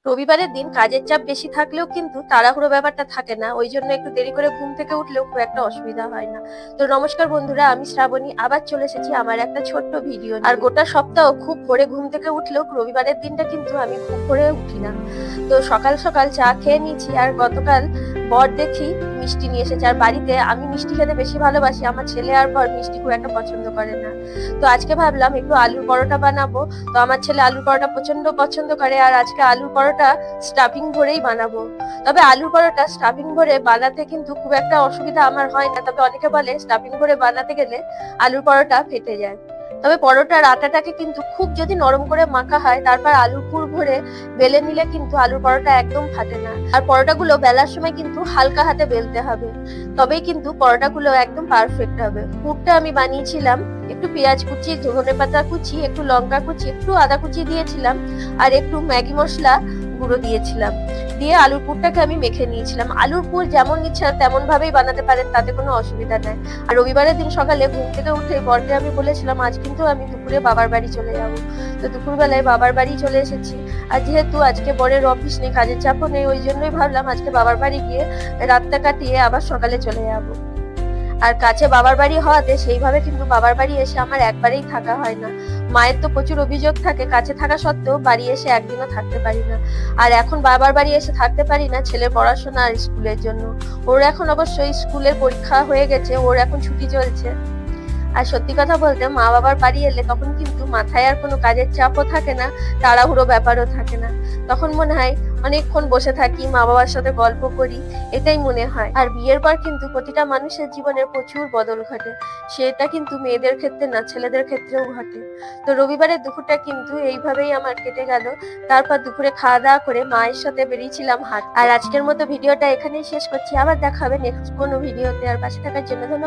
রবিবারের দিন কাজের চাপ বেশি থাকলেও কিন্তু তাড়াহুড়ো ব্যাপারটা থাকে না, ওই জন্য একটু দেরি করে ঘুম থেকে উঠলেও খুব একটা অসুবিধা হয় না। তো নমস্কার বন্ধুরা, আমি শ্রাবণী আবার চলে এসেছি আমার একটা ছোট্ট ভিডিও নিয়ে। আর গোটা সপ্তাহ খুব ভোরে ঘুম থেকে উঠলেও রবিবারের দিনটা কিন্তু আমি খুব ভোরে উঠি না। তো সকাল সকাল চা খেয়ে নিয়েছি, আর গতকাল বর দেখি মিষ্টি নিয়ে এসেছে। আর বাড়িতে আমি মিষ্টি খেতে বেশি ভালোবাসি, আমার ছেলে আর বর মিষ্টি খুব একটা পছন্দ করে না। তো আজকে ভাবলাম একটু আলুর পরোটা বানাবো। তো আমার ছেলে আলুর পরোটা প্রচন্ড পছন্দ করে, আর আজকে আলুর পরোটা স্টাফিং ভরেই বানাবো। তবে আলুর পরোটা স্টাফিং ভরে বানাতে কিন্তু খুব একটা অসুবিধা আমার হয় না, তবে অনেকে বলে স্টাফিং ভরে বানাতে গেলে আলুর পরোটা ফেটে যায়। তবে পরোটার আটাটাকে কিন্তু খুব যদি নরম করে মাখা হয়, তারপর আলুর পুর ভরে বেলে নিলে কিন্তু আলুর পরোটা একদম ফাটে না। আর পরোটাগুলো বেলার সময় কিন্তু হালকা হাতে বেলতে হবে, তবেই কিন্তু পরোটাগুলো একদম পারফেক্ট হবে। পুরটা আমি বানিয়েছিলাম একটু পেঁয়াজ কুচি, ধনেপাতা কুচি, একটু লঙ্কা কুচি, একটু আদা কুচি দিয়েছিলাম, আর একটু ম্যাগি মশলা গুঁড়ো দিয়েছিলাম। দিয়ে আলুর পুরটাকে আমি মেখে নিয়েছিলাম। আলুর পুর যেমন ইচ্ছা তেমন ভাবেই বানাতে পারেন, তাতে কোনো অসুবিধা নাই। আর রবিবারের দিন সকালে ঘুম থেকে উঠে বরকে আমি বলেছিলাম আজ কিন্তু আমি দুপুরে বাবার বাড়ি চলে যাবো। তো দুপুরবেলায় বাবার বাড়ি চলে এসেছি। আর যেহেতু আজকে বরের অফিস নেই, কাজের চাপও নেই, ওই জন্যই ভাবলাম আজকে বাবার বাড়ি গিয়ে রাতটা কাটিয়ে আবার সকালে চলে যাবো। আর কাছে বাবার বাড়ি হওয়াতে সেইভাবে কিন্তু বাবার বাড়ি এসে আমার একবারেই থাকা হয় না। মায়ের তো প্রচুর অভিযোগ থাকে, কাছে থাকা সত্ত্বেও বাড়ি এসে একদিনও থাকতে পারি না। আর এখন বাবার বাড়ি এসে থাকতে পারি না ছেলের পড়াশোনা আর স্কুলের জন্য। ওর এখন অবশ্যই স্কুলের পরীক্ষা হয়ে গেছে, ওর এখন ছুটি চলছে। আর সত্যি কথা বলতে মা বাবার বাড়ি এলে তখন কিন্তু মাথায় আর কোনো কাজের চাপও থাকে না, তাড়াহুড়ো ব্যাপারও থাকে না। তখন মনে হয় অনেকক্ষণ বসে থাকি, মা বাবার সাথে গল্প করি, এটাই মনে হয়। আর বিয়ের পর কিন্তু প্রতিটা মানুষের জীবনে প্রচুর বদল ঘটে, সেটা কিন্তু মেয়েদের ক্ষেত্রে না, ছেলেদের ক্ষেত্রেও ঘটে। তো রবিবারের দুপুরটা কিন্তু এইভাবেই আমার কেটে গেল। তারপর দুপুরে খাওয়া দাওয়া করে মায়ের সাথে বেরিয়েছিলাম হাঁটতে। আর আজকের মতো ভিডিওটা এখানেই শেষ করছি, আবার দেখা হবে নেক্সট কোনো ভিডিওতে। আর পাশে থাকার জন্য ধন্যবাদ।